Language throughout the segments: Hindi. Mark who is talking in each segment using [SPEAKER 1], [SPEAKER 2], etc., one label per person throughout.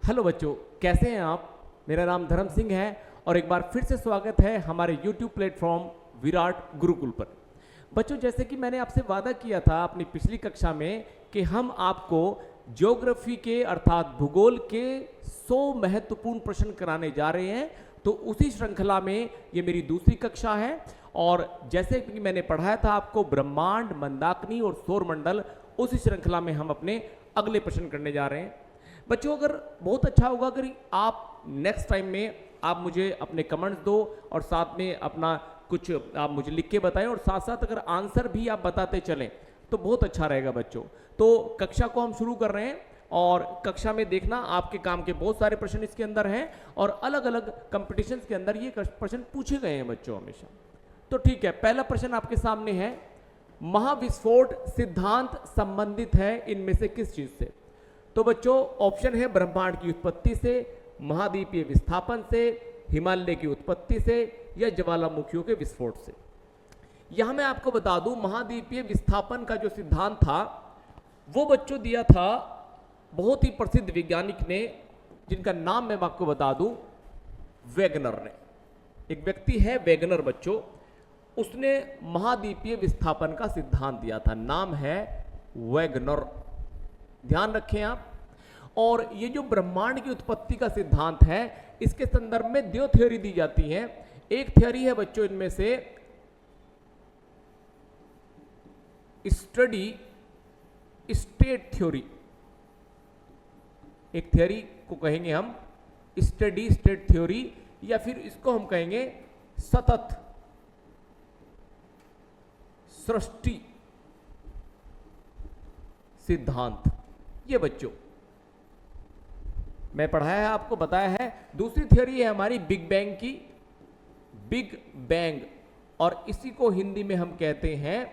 [SPEAKER 1] हेलो बच्चों, कैसे हैं आप। मेरा नाम धर्म सिंह है और एक बार फिर से स्वागत है हमारे YouTube प्लेटफॉर्म विराट गुरुकुल पर। बच्चों, जैसे कि मैंने आपसे वादा किया था अपनी पिछली कक्षा में कि हम आपको ज्योग्राफी के अर्थात भूगोल के 100 महत्वपूर्ण प्रश्न कराने जा रहे हैं। तो उसी श्रृंखला में ये मेरी दूसरी कक्षा है और जैसे कि मैंने पढ़ाया था आपको ब्रह्मांड, मंदाकिनी और सौरमंडल, उसी श्रृंखला में हम अपने अगले प्रश्न करने जा रहे हैं। बच्चों, अगर बहुत अच्छा होगा अगर आप नेक्स्ट टाइम में आप मुझे अपने कमेंट्स दो और साथ में अपना कुछ आप मुझे लिख के बताएं और साथ साथ अगर आंसर भी आप बताते चलें तो बहुत अच्छा रहेगा बच्चों। तो कक्षा को हम शुरू कर रहे हैं और कक्षा में देखना आपके काम के बहुत सारे प्रश्न इसके अंदर हैं और अलग अलग कंपटीशंस के अंदर ये प्रश्न पूछे गए हैं बच्चों हमेशा। तो ठीक है, पहला प्रश्न आपके सामने है, महाविस्फोट सिद्धांत संबंधित है इनमें से किस चीज से। तो बच्चों ऑप्शन है ब्रह्मांड की उत्पत्ति से, महाद्वीपीय विस्थापन से, हिमालय की उत्पत्ति से या ज्वालामुखियों के विस्फोट से। यहां मैं आपको बता दूं, महाद्वीपीय विस्थापन का जो सिद्धांत था वो बच्चों दिया था बहुत ही प्रसिद्ध वैज्ञानिक ने, जिनका नाम मैं आपको बता दूं वेगनर ने। एक व्यक्ति है वेगनर बच्चों, उसने महाद्वीपीय विस्थापन का सिद्धांत दिया था, नाम है वेगनर, ध्यान रखें आप। और ये जो ब्रह्मांड की उत्पत्ति का सिद्धांत है इसके संदर्भ में दो थ्योरी दी जाती हैं। एक थ्योरी है बच्चों इनमें से स्टडी स्टेट थ्योरी, एक थ्योरी को कहेंगे हम स्टडी स्टेट थ्योरी या फिर इसको हम कहेंगे सतत सृष्टि सिद्धांत। ये बच्चों मैं पढ़ाया है, आपको बताया है। दूसरी थ्योरी है हमारी बिग बैंग की, बिग बैंग, और इसी को हिंदी में हम कहते हैं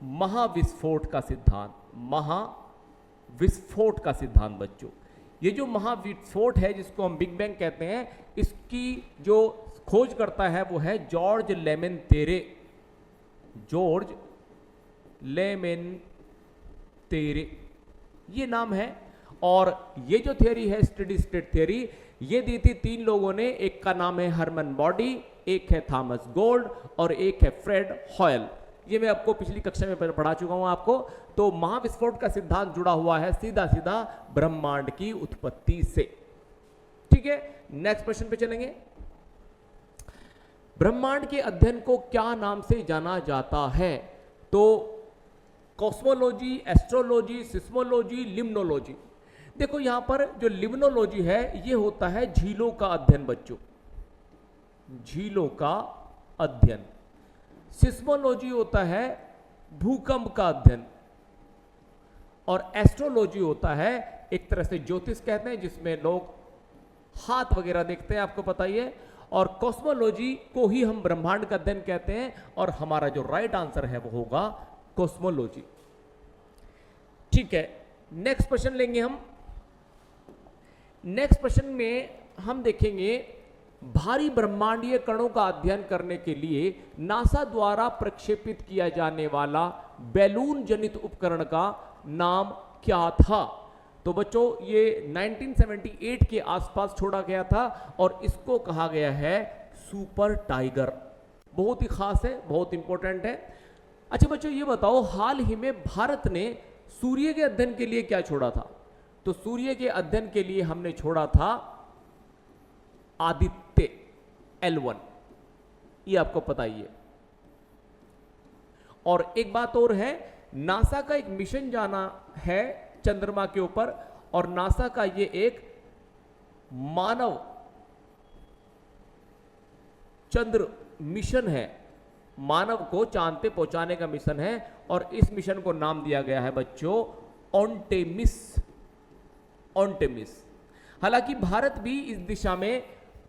[SPEAKER 1] महाविस्फोट का सिद्धांत। महाविस्फोट का सिद्धांत बच्चों, ये जो महाविस्फोट है जिसको हम बिग बैंग कहते हैं, इसकी जो खोज करता है वो है जॉर्ज लेमेनतेरे, जॉर्ज लेमेनतेरे ये नाम है। और ये जो थ्योरी है स्टडी स्टेट थ्योरी, ये दी थी तीन लोगों ने, एक का नाम है हरमन बॉडी, एक है थॉमस गोल्ड और एक है फ्रेड हॉयल। ये मैं आपको पिछली कक्षा में पढ़ा चुका हूं आपको। तो महाविस्फोट का सिद्धांत जुड़ा हुआ है सीधा सीधा ब्रह्मांड की उत्पत्ति से। ठीक है, नेक्स्ट प्रश्न पे चलेंगे। ब्रह्मांड के अध्ययन को क्या नाम से जाना जाता है। तो कॉस्मोलॉजी, एस्ट्रोलॉजी, सिस्मोलॉजी, लिम्नोलॉजी। देखो यहां पर जो लिम्नोलॉजी है ये होता है झीलों का अध्ययन बच्चों, झीलों का अध्ययन। सिस्मोलॉजी होता है भूकंप का अध्ययन और एस्ट्रोलॉजी होता है एक तरह से ज्योतिष कहते हैं जिसमें लोग हाथ वगैरह देखते हैं, आपको पता ही है। और कॉस्मोलॉजी को ही हम ब्रह्मांड का अध्ययन कहते हैं और हमारा जो राइट आंसर है वो होगा कॉस्मोलॉजी। ठीक है, नेक्स्ट प्रश्न लेंगे हम। नेक्स्ट प्रश्न में हम देखेंगे भारी ब्रह्मांडीय कणों का अध्ययन करने के लिए नासा द्वारा प्रक्षेपित किया जाने वाला बैलून जनित उपकरण का नाम क्या था। तो बच्चों ये 1978 के आसपास छोड़ा गया था और इसको कहा गया है सुपर टाइगर। बहुत ही खास है, बहुत इंपॉर्टेंट है। अच्छा बच्चों ये बताओ, हाल ही में भारत ने सूर्य के अध्ययन के लिए क्या छोड़ा था। तो सूर्य के अध्ययन के लिए हमने छोड़ा था आदित्य L1, ये आपको पता ही है। और एक बात और है, नासा का एक मिशन जाना है चंद्रमा के ऊपर और नासा का ये एक मानव चंद्र मिशन है, मानव को चांद पे पहुंचाने का मिशन है और इस मिशन को नाम दिया गया है बच्चों ऑन्टेमिस। ऑन्टेमिस। हालांकि भारत भी इस दिशा में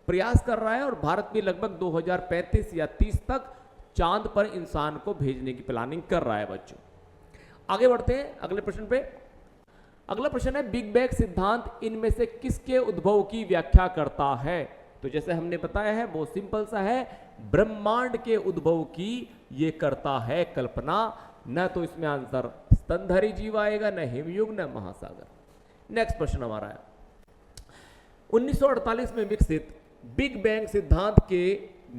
[SPEAKER 1] प्रयास कर रहा है और भारत भी लगभग 2035 या 30 तक चांद पर इंसान को भेजने की प्लानिंग कर रहा है बच्चों। आगे बढ़ते हैं अगले प्रश्न पे। अगला प्रश्न है बिग बैंग सिद्धांत इनमें से किसके उद्भव की व्याख्या करता है। तो जैसे हमने बताया है बहुत सिंपल सा है, ब्रह्मांड के उद्भव की ये करता है कल्पना। न तो इसमें आंसर स्तनधारी जीव आएगा, न हिमयुग, न महासागर। नेक्स्ट प्रश्न हमारा है, 1948 में विकसित बिग बैंग सिद्धांत के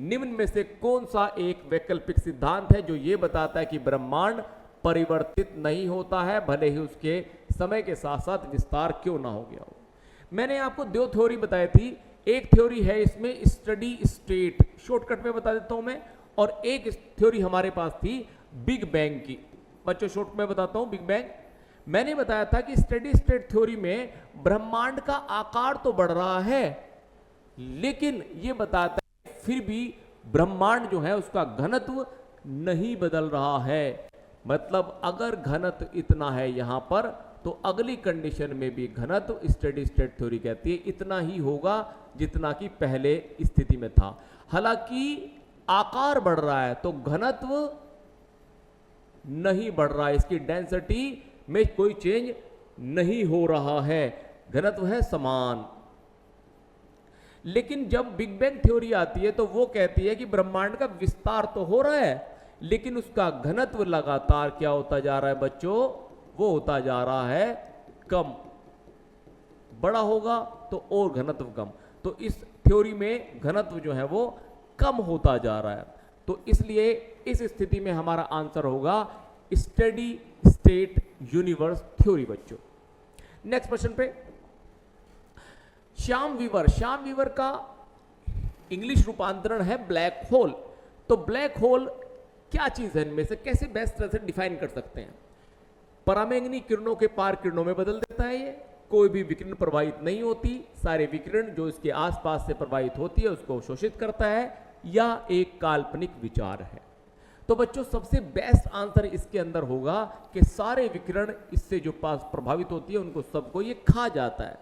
[SPEAKER 1] निम्न में से कौन सा एक वैकल्पिक सिद्धांत है जो यह बताता है कि ब्रह्मांड परिवर्तित नहीं होता है, भले ही उसके समय के साथ साथ विस्तार क्यों ना हो गया हो। मैंने आपको दो थ्योरी बताई थी। एक थ्योरी है इसमें स्टडी स्टेट, शॉर्टकट में बता देता हूं मैं, और एक थ्योरी हमारे पास थी बिग बैंग की। बच्चों शॉर्ट में बताता हूं। बिग बैंग मैंने बताया था कि स्टडी स्टेट थ्योरी में ब्रह्मांड का आकार तो बढ़ रहा है, लेकिन यह बताता है फिर भी ब्रह्मांड जो है उसका घनत्व नहीं बदल रहा है। मतलब अगर घनत्व इतना है यहां पर, तो अगली कंडीशन में भी घनत्व स्टडी स्टेट थ्योरी कहती है इतना ही होगा जितना कि पहले स्थिति में था। हालांकि आकार बढ़ रहा है तो घनत्व नहीं बढ़ रहा है, इसकी डेंसिटी में कोई चेंज नहीं हो रहा है, घनत्व है समान। लेकिन जब बिग बैंग थ्योरी आती है तो वो कहती है कि ब्रह्मांड का विस्तार तो हो रहा है, लेकिन उसका घनत्व लगातार क्या होता जा रहा है बच्चों, वो होता जा रहा है कम। बड़ा होगा तो और घनत्व कम, तो इस थ्योरी में घनत्व जो है वो कम होता जा रहा है। तो इसलिए इस स्थिति में हमारा आंसर होगा स्टडी स्टेट यूनिवर्स थ्योरी। बच्चों नेक्स्ट प्रश्न पे, श्याम वीवर का इंग्लिश रूपांतरण है ब्लैक होल। तो ब्लैक होल क्या चीज है, इनमें से कैसे बेस्ट तरह से डिफाइन कर सकते हैं? पराबैंगनी किरणों के पार किरणों में बदल देता है ये, कोई भी विकिरण प्रवाहित नहीं होती, सारे विकिरण जो इसके आसपास से प्रवाहित होती है उसको शोषित करता है, या एक काल्पनिक विचार है? तो बच्चों सबसे बेस्ट आंसर इसके अंदर होगा कि सारे विकिरण इससे जो पास प्रभावित होती है उनको सबको ये खा जाता है।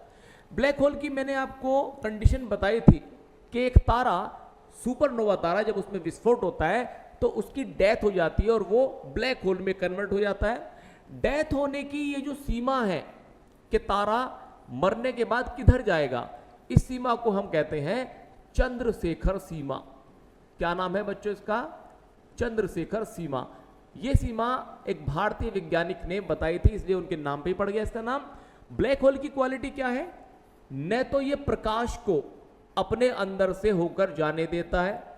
[SPEAKER 1] ब्लैक होल की मैंने आपको कंडीशन बताई थी कि एक तारा, सुपरनोवा तारा, जब उसमें विस्फोट होता है तो उसकी डेथ हो जाती है और वो ब्लैक होल में कन्वर्ट हो जाता है। डेथ होने की ये जो सीमा है कि तारा मरने के बाद किधर जाएगा, इस सीमा को हम कहते हैं चंद्रशेखर सीमा। क्या नाम है बच्चों इसका? चंद्रशेखर सीमा। ये सीमा एक भारतीय वैज्ञानिक ने बताई थी, इसलिए उनके नाम पे ही पड़ गया इसका नाम। ब्लैक होल की क्वालिटी क्या है? न तो ये प्रकाश को अपने अंदर से होकर जाने देता है,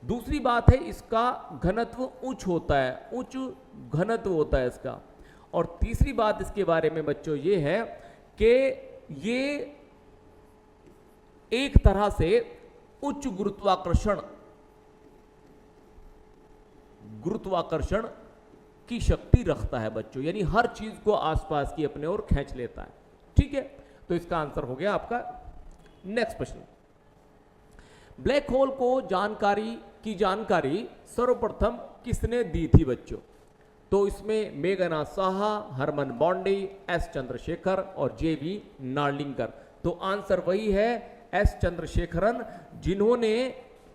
[SPEAKER 1] दूसरी बात है इसका घनत्व उच्च होता है, उच्च घनत्व होता है इसका, और तीसरी बात इसके बारे में बच्चों ये है कि ये एक तरह से उच्च गुरुत्वाकर्षण की शक्ति रखता है बच्चों, यानी हर चीज को आसपास की अपने ओर खींच लेता है। ठीक है, तो इसका आंसर हो गया आपका। नेक्स्ट प्रश्न, ब्लैक होल को जानकारी सर्वप्रथम किसने दी थी बच्चों? तो इसमें मेघना साहा, हरमन बॉन्डी, एस चंद्रशेखर और जेवी नार्लिंगर। तो आंसर वही है एस चंद्रशेखरन, जिन्होंने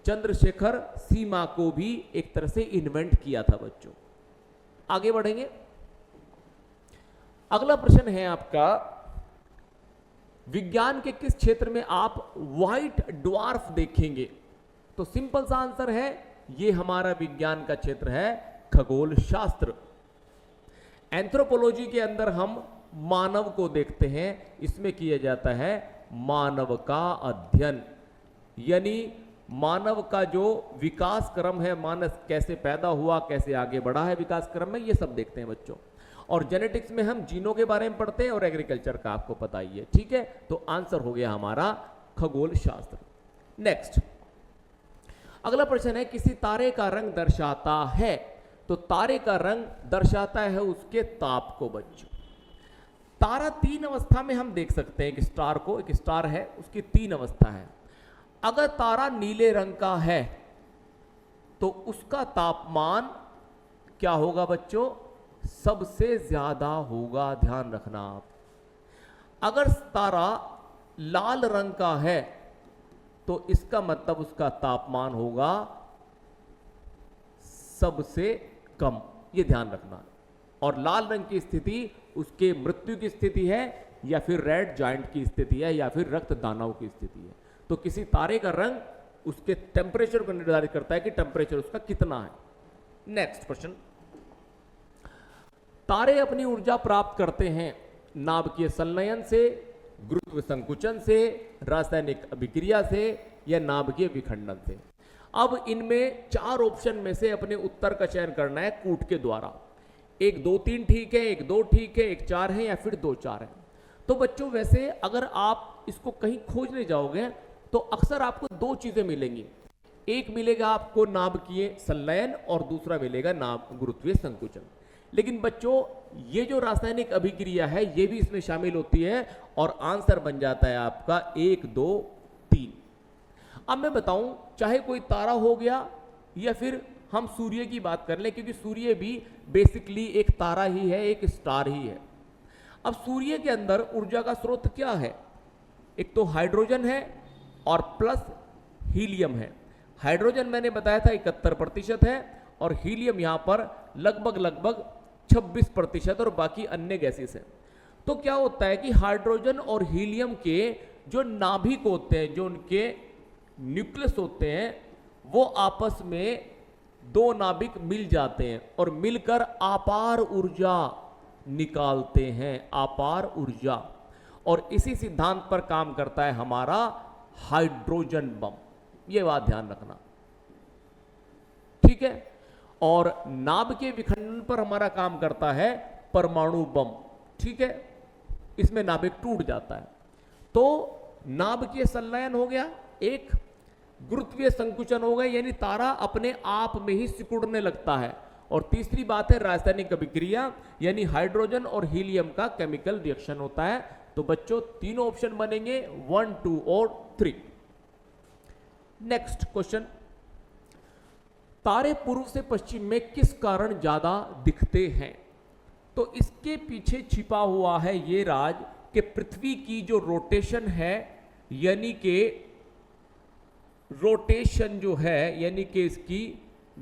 [SPEAKER 1] चंद्रशेखर सीमा को भी एक तरह से इन्वेंट किया था बच्चों। आगे बढ़ेंगे, अगला प्रश्न है आपका, विज्ञान के किस क्षेत्र में आप व्हाइट ड्वार्फ देखेंगे? तो सिंपल सा आंसर है, ये हमारा विज्ञान का क्षेत्र है खगोल शास्त्र। एंथ्रोपोलॉजी के अंदर हम मानव को देखते हैं, इसमें किया जाता है मानव का अध्ययन, यानी मानव का जो विकास क्रम है, मानव कैसे पैदा हुआ, कैसे आगे बढ़ा है विकास क्रम में, ये सब देखते हैं बच्चों। और जेनेटिक्स में हम जीनों के बारे में पढ़ते हैं और एग्रीकल्चर का आपको पता ही है। ठीक है, तो आंसर हो गया हमारा खगोल शास्त्र। नेक्स्ट, अगला प्रश्न है, किसी तारे का रंग दर्शाता है? तो तारे का रंग दर्शाता है उसके ताप को बच्चों। तारा तीन अवस्था में हम देख सकते हैं, एक स्टार को, एक स्टार है उसकी तीन अवस्था है। अगर तारा नीले रंग का है तो उसका तापमान क्या होगा बच्चों? सबसे ज्यादा होगा, ध्यान रखना आप। अगर तारा लाल रंग का है तो इसका मतलब उसका तापमान होगा सबसे कम, ये ध्यान रखना। और लाल रंग की स्थिति उसके मृत्यु की स्थिति है, या फिर रेड जायंट की स्थिति है, या फिर रक्त दानव की स्थिति है। तो किसी तारे का रंग उसके टेम्परेचर को निर्धारित करता है कि टेम्परेचर उसका कितना है। नेक्स्ट प्रश्न, तारे अपनी ऊर्जा प्राप्त करते हैं नाभिकीय संलयन से, गुरुत्व संकुचन से, रासायनिक अभिक्रिया से या नाभिकीय विखंडन से। अब इनमें 4 ऑप्शन में से अपने उत्तर का चयन करना है कूट के द्वारा। 1 2 3 ठीक है, 1 2 ठीक है, 1 4 है या फिर 2 4 है। तो बच्चों वैसे अगर आप इसको कहीं खोजने जाओगे तो अक्सर आपको 2 चीजें मिलेंगी। एक मिलेगा आपको नाभिकीय संलयन और दूसरा मिलेगा गुरुत्वीय संकुचन। लेकिन बच्चों ये जो रासायनिक अभिक्रिया है ये भी इसमें शामिल होती है और आंसर बन जाता है आपका 1 2 3। अब मैं बताऊं, चाहे कोई तारा हो गया या फिर हम सूर्य की बात कर लें, क्योंकि सूर्य भी बेसिकली एक तारा ही है, एक स्टार ही है। अब सूर्य के अंदर ऊर्जा का स्रोत क्या है? एक तो हाइड्रोजन है और प्लस हीलियम है। हाइड्रोजन मैंने बताया था 71% है और हीलियम यहां पर लगभग 26% और बाकी अन्य गैसेस हैं। तो क्या होता है कि हाइड्रोजन और हीलियम के जो नाभिक होते हैं, जो उनके न्यूक्लियस होते हैं, वो आपस में 2 नाभिक मिल जाते हैं और मिलकर अपार ऊर्जा निकालते हैं, अपार ऊर्जा। और इसी सिद्धांत पर काम करता है हमारा हाइड्रोजन बम, ये बात ध्यान रखना, ठीक है। और नाभिकीय विखंडन पर हमारा काम करता है परमाणु बम, ठीक है, इसमें नाभिक टूट जाता है। तो नाभिकीय संलयन हो गया, एक गुरुत्वीय संकुचन हो गया, यानी तारा अपने आप में ही सिकुड़ने लगता है। और तीसरी बात है रासायनिक अभिक्रिया, यानी हाइड्रोजन और हीलियम का केमिकल रिएक्शन होता है। तो बच्चों तीनों ऑप्शन बनेंगे 1 2 और 3। नेक्स्ट क्वेश्चन, तारे पूर्व से पश्चिम में किस कारण ज्यादा दिखते हैं? तो इसके पीछे छिपा हुआ है ये राज कि पृथ्वी की जो रोटेशन है, यानी कि रोटेशन जो है, यानी कि इसकी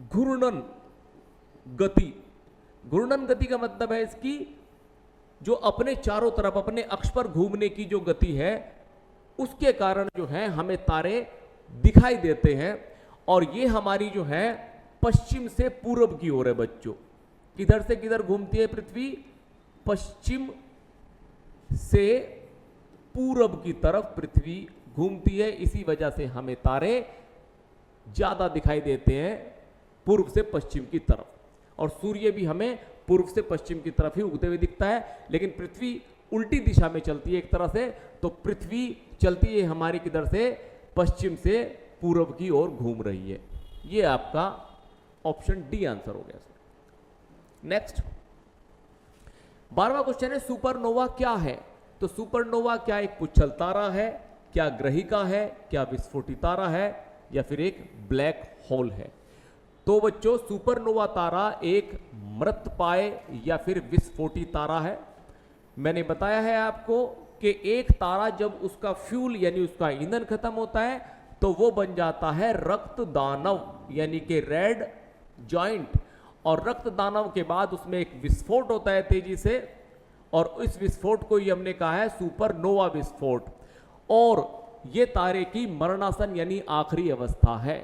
[SPEAKER 1] घूर्णन गति, घूर्णन गति का मतलब है इसकी जो अपने चारों तरफ अपने अक्ष पर घूमने की जो गति है, उसके कारण जो है हमें तारे दिखाई देते हैं। और ये हमारी जो है पश्चिम से पूर्व की ओर है बच्चों। किधर से किधर घूमती है पृथ्वी? पश्चिम से पूर्व की तरफ पृथ्वी घूमती है, इसी वजह से हमें तारे ज्यादा दिखाई देते हैं पूर्व से पश्चिम की तरफ। और सूर्य भी हमें पूर्व से पश्चिम की तरफ ही उगते हुए दिखता है, लेकिन पृथ्वी उल्टी दिशा में चलती है एक तरह से। तो पृथ्वी चलती है हमारी किधर से? पश्चिम से पूर्व की ओर घूम रही है। ये आपका ऑप्शन डी आंसर हो गया। नेक्स्ट 12वां क्वेश्चन है, सुपरनोवा क्या है? तो सुपरनोवा क्या एक पुच्छल तारा है, क्या ग्रहिका है, क्या विस्फोटी तारा है, या फिर एक ब्लैक होल है? तो बच्चों सुपरनोवा तारा एक मृतपाय या फिर विस्फोटी तारा है। मैंने बताया है आपको कि एक तारा जब उसका फ्यूल यानी उसका ईंधन खत्म होता है तो वो बन जाता है रक्त दानव, यानी कि रेड जॉइंट। और रक्त दानव के बाद उसमें एक विस्फोट होता है तेजी से, और इस विस्फोट को ही हमने कहा है सुपरनोवा विस्फोट। और ये तारे की मरणासन यानी आखिरी अवस्था है।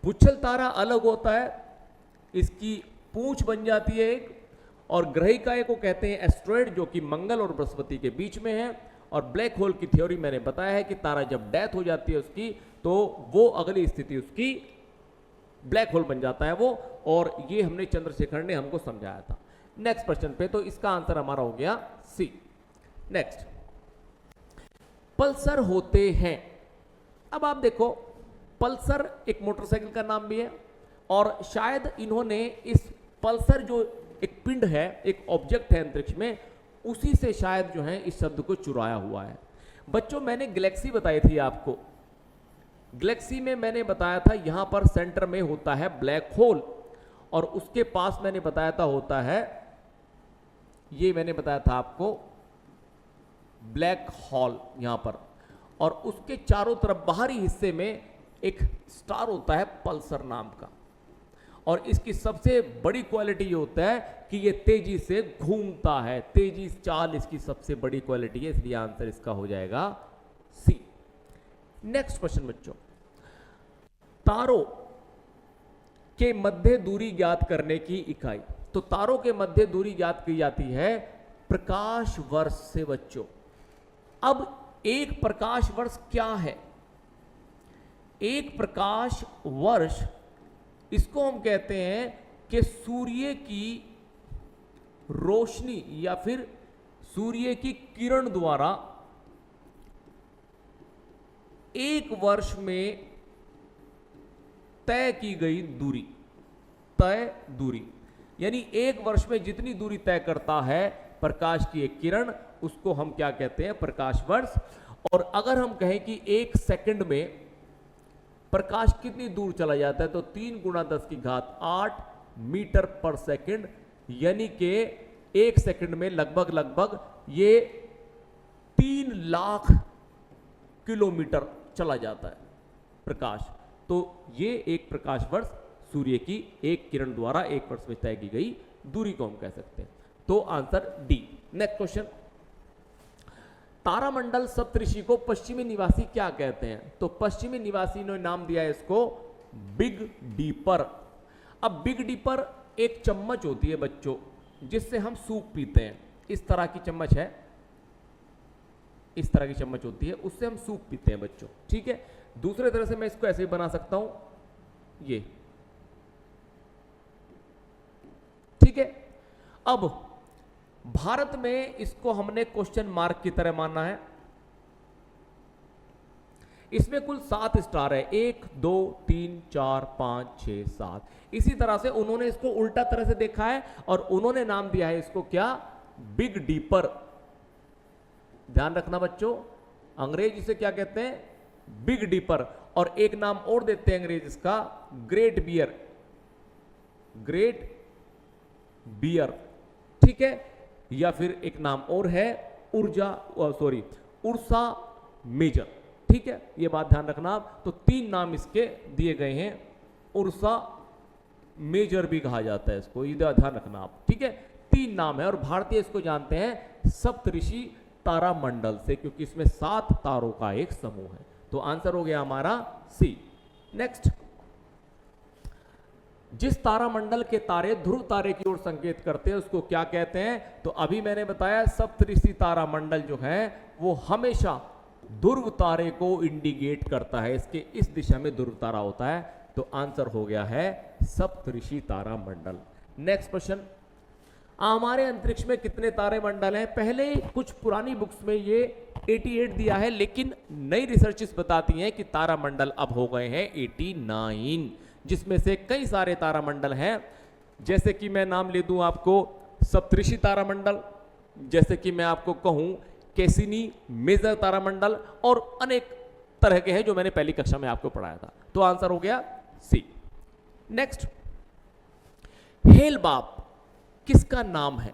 [SPEAKER 1] पुच्छल तारा अलग होता है, इसकी पूंछ बन जाती है एक, और ग्रहिका को कहते हैं एस्ट्रॉयड, जो कि मंगल और बृहस्पति के बीच में है। और ब्लैक होल की थ्योरी मैंने बताया है कि तारा जब डेथ हो जाती है उसकी, तो वो अगली स्थिति उसकी ब्लैक होल बन जाता है वो। और ये हमने चंद्रशेखर ने हमको समझाया था। नेक्स्ट क्वेश्चन पे, तो इसका आंसर हमारा हो गया सी। नेक्स्ट, पल्सर होते हैं। अब आप देखो, पल्सर एक मोटरसाइकिल का नाम भी है, और शायद इन्होंने इस पल्सर जो एक पिंड है, एक ऑब्जेक्ट है अंतरिक्ष में, उसी से शायद जो है इस शब्द को चुराया हुआ है। बच्चों मैंने गैलेक्सी बताई थी आपको। गैलेक्सी में मैंने बताया था यहां पर सेंटर में होता है ब्लैक होल, और उसके पास मैंने बताया था होता है, ये मैंने बताया था आपको ब्लैक होल यहां पर, और उसके चारों तरफ बाहरी हिस्से में एक स्टार होता है पल्सर नाम का। और इसकी सबसे बड़ी क्वालिटी ये होता है कि ये तेजी से घूमता है, तेजी चाल इसकी सबसे बड़ी क्वालिटी है, इसलिए आंसर इसका हो जाएगा सी। नेक्स्ट क्वेश्चन बच्चों, तारों के मध्य दूरी ज्ञात करने की इकाई। तो तारों के मध्य दूरी ज्ञात की जाती है प्रकाश वर्ष से बच्चों। अब एक प्रकाश वर्ष क्या है? एक प्रकाश वर्ष, इसको हम कहते हैं कि सूर्य की रोशनी या फिर सूर्य की किरण द्वारा एक वर्ष में तय की गई दूरी, तय दूरी, यानी एक वर्ष में जितनी दूरी तय करता है प्रकाश की एक किरण, उसको हम क्या कहते हैं? प्रकाश वर्ष। और अगर हम कहें कि एक सेकंड में प्रकाश कितनी दूर चला जाता है, तो 3 × 10⁸ मीटर पर सेकंड, यानी कि एक सेकंड में लगभग ये 3 लाख किलोमीटर चला जाता है प्रकाश। तो ये एक प्रकाश वर्ष सूर्य की एक किरण द्वारा एक वर्ष में तय की गई दूरी को हम कह सकते हैं। तो आंसर डी। नेक्स्ट क्वेश्चन, तारामंडल सप्तऋषि को पश्चिमी निवासी क्या कहते हैं? तो पश्चिमी निवासी ने नाम दिया है इसको बिग डीपर। अब बिग डीपर एक चम्मच होती है बच्चों, जिससे हम सूप पीते हैं। इस तरह की चम्मच है, इस तरह की चम्मच होती है, उससे हम सूप पीते हैं बच्चों, ठीक है। दूसरे तरह से मैं इसको ऐसे भी बना सकता हूं, ये, ठीक है। अब भारत में इसको हमने क्वेश्चन मार्क की तरह माना है। इसमें कुल 7 स्टार है, 1 2 3 4 5 6 7। इसी तरह से उन्होंने इसको उल्टा तरह से देखा है और उन्होंने नाम दिया है इसको क्या? Big deeper. ध्यान रखना बच्चों, अंग्रेज इसे क्या कहते हैं? Big deeper. और एक नाम और देते हैं अंग्रेज इसका, ग्रेट बियर, ग्रेट बियर, ठीक है। या फिर एक नाम और है उर्सा मेजर, ठीक है। ये बात ध्यान रखना आप। तो 3 नाम इसके दिए गए हैं, उर्सा मेजर भी कहा जाता है इसको, ये ध्यान रखना आप, ठीक है। 3 नाम है और भारतीय इसको जानते हैं सप्तऋषि तारामंडल से, क्योंकि इसमें 7 तारों का एक समूह है। तो आंसर हो गया हमारा सी। नेक्स्ट, जिस तारामंडल के तारे ध्रुव तारे की ओर संकेत करते हैं उसको क्या कहते हैं? तो अभी मैंने बताया सप्तऋषि तारामंडल जो है वो हमेशा ध्रुव तारे को इंडिकेट करता है, इसके इस दिशा में ध्रुव तारा होता है। तो आंसर हो गया है सप्तऋषि तारामंडल। नेक्स्ट क्वेश्चन, हमारे अंतरिक्ष में कितने तारामंडल हैं? पहले कुछ पुरानी बुक्स में ये 88 दिया है, लेकिन नई रिसर्चेस बताती हैं कि तारामंडल अब हो गए हैं 89, जिसमें से कई सारे तारामंडल हैं। जैसे कि मैं नाम ले दूं आपको सप्तऋषि तारामंडल, जैसे कि मैं आपको कहूं कैसिनी मेजर तारामंडल, और अनेक तरह के हैं जो मैंने पहली कक्षा में आपको पढ़ाया था। तो आंसर हो गया सी। नेक्स्ट, हेल बाप किसका नाम है?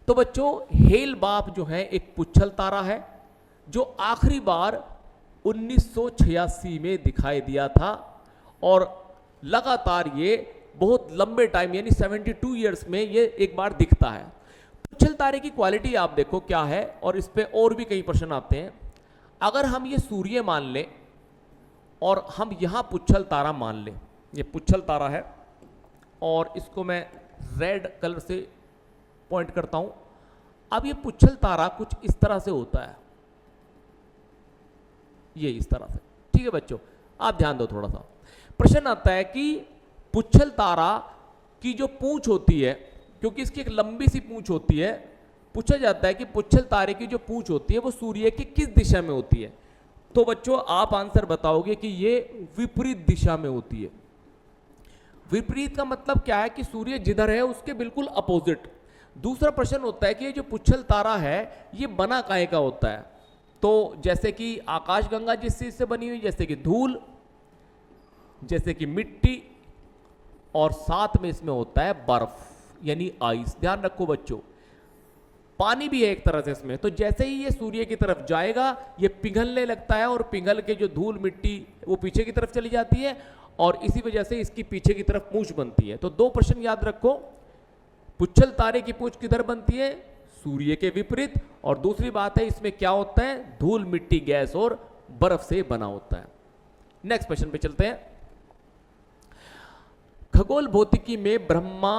[SPEAKER 1] तो बच्चों हेल बाप जो है एक पुच्छल तारा है जो आखिरी बार 1986 में दिखाई दिया था और लगातार ये बहुत लंबे टाइम यानी 72 ईयर्स में ये एक बार दिखता है। पुच्छल तारे की क्वालिटी आप देखो क्या है, और इस पे और भी कई प्रश्न आते हैं। अगर हम ये सूर्य मान लें और हम यहां पुच्छल तारा मान लें, ये पुच्छल तारा है और इसको मैं रेड कलर से पॉइंट करता हूं। अब ये पुच्छल तारा कुछ इस तरह से होता है, ये इस तरह से, ठीक है बच्चों। आप ध्यान दो थोड़ा सा। प्रश्न आता है कि पुच्छल तारा की जो पूंछ होती है, क्योंकि इसकी एक लंबी सी पूंछ होती है, पूछा जाता है कि पुच्छल तारे की जो पूंछ होती है वो सूर्य की किस दिशा में होती है? तो बच्चों आप आंसर बताओगे कि ये विपरीत दिशा में होती है। विपरीत का मतलब क्या है? कि सूर्य जिधर है उसके बिल्कुल अपोजिट। दूसरा प्रश्न होता है कि ये जो पुच्छल तारा है ये बना काहे का होता है? तो जैसे कि आकाशगंगा जिस चीज से बनी हुई, जैसे कि धूल, जैसे कि मिट्टी, और साथ में इसमें होता है बर्फ यानी आइस। ध्यान रखो बच्चों, पानी भी है एक तरह से इसमें। तो जैसे ही ये सूर्य की तरफ जाएगा ये पिघलने लगता है और पिघल के जो धूल मिट्टी वो पीछे की तरफ चली जाती है, और इसी वजह से इसकी पीछे की तरफ पूंछ बनती है। तो 2 प्रश्न याद रखो, पुच्छल तारे की पूंछ किधर बनती है? सूर्य के विपरीत। और दूसरी बात है इसमें क्या होता है? धूल मिट्टी गैस और बर्फ से बना होता है। नेक्स्ट क्वेश्चन पे चलते हैं। खगोल भौतिकी में ब्रह्मा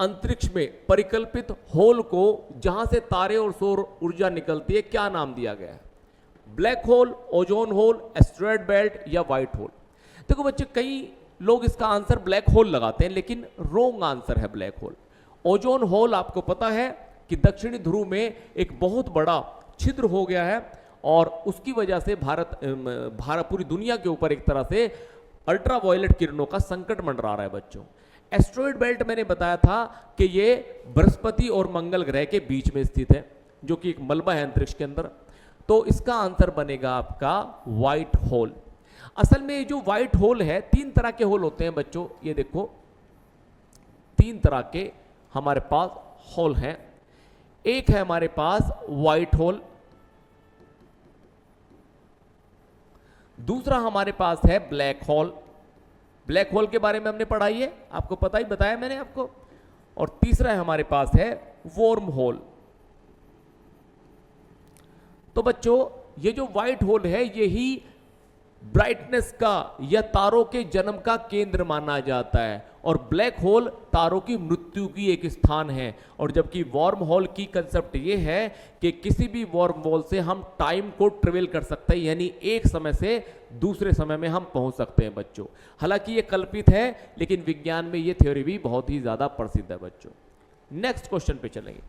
[SPEAKER 1] अंतरिक्ष में परिकल्पित होल को जहां से तारे और सौर ऊर्जा निकलती है क्या नाम दिया गया है? Black hole, ozone hole, asteroid belt या व्हाइट होल? देखो बच्चे, कई लोग इसका आंसर ब्लैक होल लगाते हैं, लेकिन रोंग आंसर है ब्लैक होल। ओजोन होल आपको पता है कि दक्षिणी ध्रुव में एक बहुत बड़ा छिद्र हो गया है और उसकी वजह से भारत पूरी दुनिया के ऊपर एक तरह से अल्ट्रावायलेट किरणों का संकट मंडरा रहा है बच्चों। एस्टेरॉयड बेल्ट मैंने बताया था कि ये बृहस्पति और मंगल ग्रह के बीच में स्थित है, जो कि एक मलबा है अंतरिक्ष के अंदर। तो इसका आंसर बनेगा आपका व्हाइट होल। असल में ये जो व्हाइट होल है, 3 तरह के होल होते हैं बच्चों, ये देखो 3 तरह के हमारे पास होल हैं। एक है हमारे पास व्हाइट होल, दूसरा हमारे पास है ब्लैक होल। ब्लैक होल के बारे में हमने पढ़ाई है, आपको पता ही बताया मैंने आपको। और तीसरा है हमारे पास है वॉर्म होल। तो बच्चों, ये जो व्हाइट होल है, यही ब्राइटनेस का या तारों के जन्म का केंद्र माना जाता है, और ब्लैक होल तारों की मृत्यु की एक स्थान है। और जबकि वॉर्म होल की कंसेप्ट ये है कि किसी भी वॉर्म होल से हम टाइम को ट्रेवल कर सकते हैं, यानी एक समय से दूसरे समय में हम पहुंच सकते हैं बच्चों। हालांकि ये कल्पित है, लेकिन विज्ञान में ये थ्योरी भी बहुत ही ज्यादा प्रसिद्ध है बच्चों। नेक्स्ट क्वेश्चन पे चलेंगे।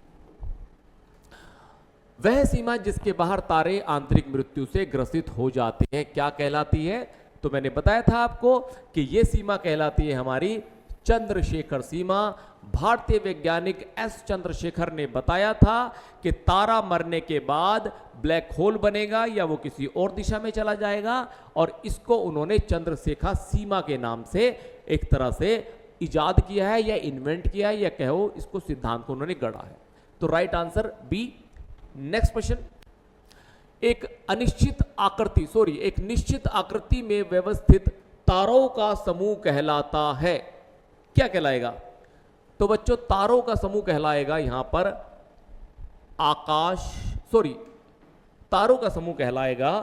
[SPEAKER 1] वह सीमा जिसके बाहर तारे आंतरिक मृत्यु से ग्रसित हो जाते हैं क्या कहलाती है? तो मैंने बताया था आपको कि यह सीमा कहलाती है हमारी चंद्रशेखर सीमा। भारतीय वैज्ञानिक एस चंद्रशेखर ने बताया था कि तारा मरने के बाद ब्लैक होल बनेगा या वो किसी और दिशा में चला जाएगा, और इसको उन्होंने चंद्रशेखर सीमा के नाम से एक तरह से इजाद किया है या इन्वेंट किया है, या कहो इसको सिद्धांत को उन्होंने गढ़ा है। तो right answer B. Next question. एक निश्चित आकृति में व्यवस्थित तारों का समूह कहलाता है, क्या कहलाएगा? तो बच्चों, तारों का समूह कहलाएगा यहां पर तारों का समूह कहलाएगा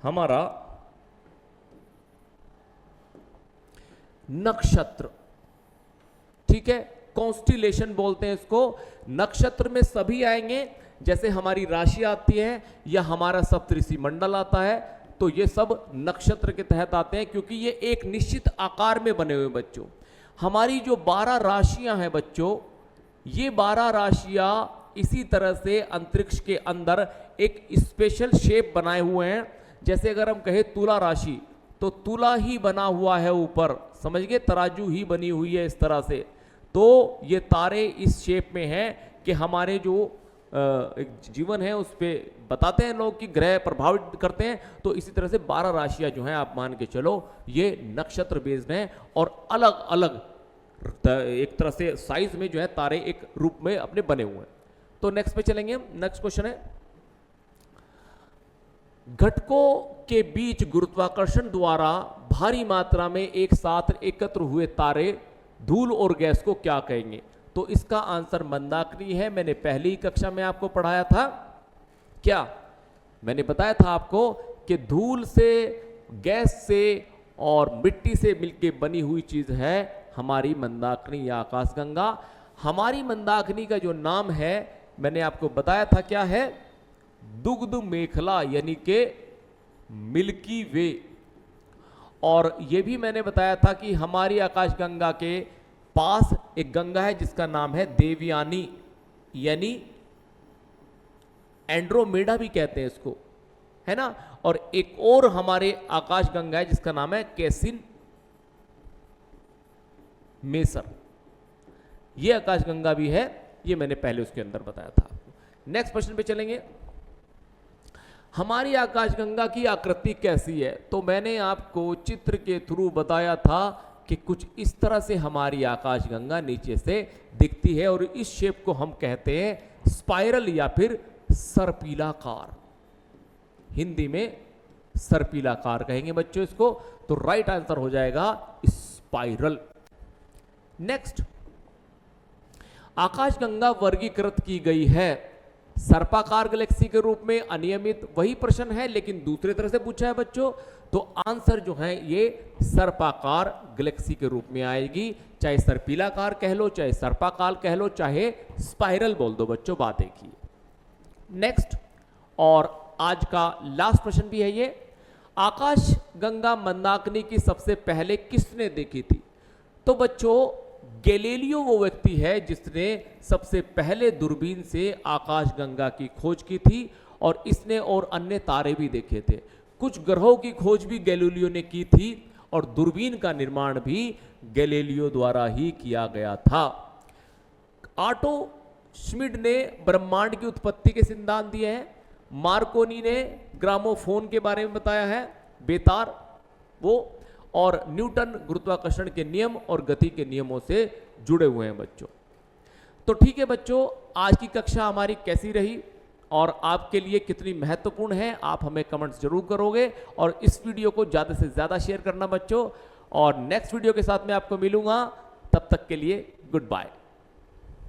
[SPEAKER 1] हमारा नक्षत्र। ठीक है, कॉन्स्टिलेशन बोलते हैं इसको। नक्षत्र में सभी आएंगे, जैसे हमारी राशि आती है या हमारा सप्तऋषि मंडल आता है, तो ये सब नक्षत्र के तहत आते हैं, क्योंकि ये एक निश्चित आकार में बने हुए बच्चों। हमारी जो 12 राशियां हैं बच्चों, ये 12 राशियां इसी तरह से अंतरिक्ष के अंदर एक स्पेशल शेप बनाए हुए हैं। जैसे अगर हम कहें तुला राशि, तो तुला ही बना हुआ है ऊपर, समझ गए, तराजू ही बनी हुई है इस तरह से। तो ये तारे इस शेप में हैं कि हमारे जो एक जीवन है उस पर बताते हैं लोग कि ग्रह प्रभावित करते हैं। तो इसी तरह से 12 राशियां जो हैं, आप मान के चलो, ये नक्षत्र बेस्ड हैं, और अलग अलग एक तरह से साइज में जो है तारे एक रूप में अपने बने हुए हैं। तो नेक्स्ट पे चलेंगे। नेक्स्ट क्वेश्चन है, घटकों के बीच गुरुत्वाकर्षण द्वारा भारी मात्रा में एक साथ एकत्र हुए तारे, धूल और गैस को क्या कहेंगे? तो इसका आंसर मंदाकिनी है। मैंने पहली कक्षा में आपको पढ़ाया था। क्या मैंने बताया था आपको कि धूल से, गैस से और मिट्टी से मिलकर बनी हुई चीज है हमारी मंदाकिनी या आकाशगंगा। हमारी मंदाकिनी का जो नाम है मैंने आपको बताया था, क्या है? दुग्ध मेखला, यानी कि मिल्की वे। और यह भी मैंने बताया था कि हमारी आकाशगंगा के पास एक गंगा है जिसका नाम है देवयानी, यानी एंड्रोमेडा भी कहते हैं इसको, है ना। और एक और हमारे आकाशगंगा है जिसका नाम है कैसिन मेसर, ये आकाशगंगा भी है, ये मैंने पहले उसके अंदर बताया था आपको। नेक्स्ट क्वेश्चन पे चलेंगे। हमारी आकाशगंगा की आकृति कैसी है? तो मैंने आपको चित्र के थ्रू बताया था कि कुछ इस तरह से हमारी आकाशगंगा नीचे से दिखती है, और इस शेप को हम कहते हैं स्पाइरल या फिर सर्पिलाकार। हिंदी में सर्पिलाकार कहेंगे बच्चों इसको। तो राइट आंसर हो जाएगा स्पाइरल। नेक्स्ट, आकाशगंगा वर्गीकृत की गई है सर्पाकार गैलेक्सी के रूप में, अनियमित, वही प्रश्न है लेकिन दूसरे तरह से पूछा है बच्चों। तो आंसर जो है ये सर्पाकार गैलेक्सी के रूप में आएगी। चाहे सर्पिलाकार कह लो, चाहे सर्पाकार कह लो, चाहे स्पाइरल बोल दो बच्चों, बात एक ही। नेक्स्ट, और आज का लास्ट प्रश्न भी है ये, आकाश गंगा मंदाकिनी की सबसे पहले किसने देखी थी? तो बच्चों गैलीलियो वो व्यक्ति है जिसने सबसे पहले दूरबीन से आकाश गंगा की खोज की थी और इसने और अन्य तारे भी देखे थे। कुछ ग्रहों की खोज भी गैलीलियो ने की थी और दूरबीन का निर्माण भी गैलीलियो द्वारा ही किया गया था। ऑटो श्मिड ने ब्रह्मांड की उत्पत्ति के सिद्धांत दिए हैं। मार्कोनी ने ग्रामोफोन के बारे में बताया है, बेतार वो, और न्यूटन गुरुत्वाकर्षण के नियम और गति के नियमों से जुड़े हुए हैं बच्चों। तो ठीक है बच्चों, आज की कक्षा हमारी कैसी रही और आपके लिए कितनी महत्वपूर्ण है, आप हमें कमेंट्स जरूर करोगे और इस वीडियो को ज़्यादा से ज़्यादा शेयर करना बच्चों। और नेक्स्ट वीडियो के साथ मैं आपको मिलूंगा, तब तक के लिए गुड बाय।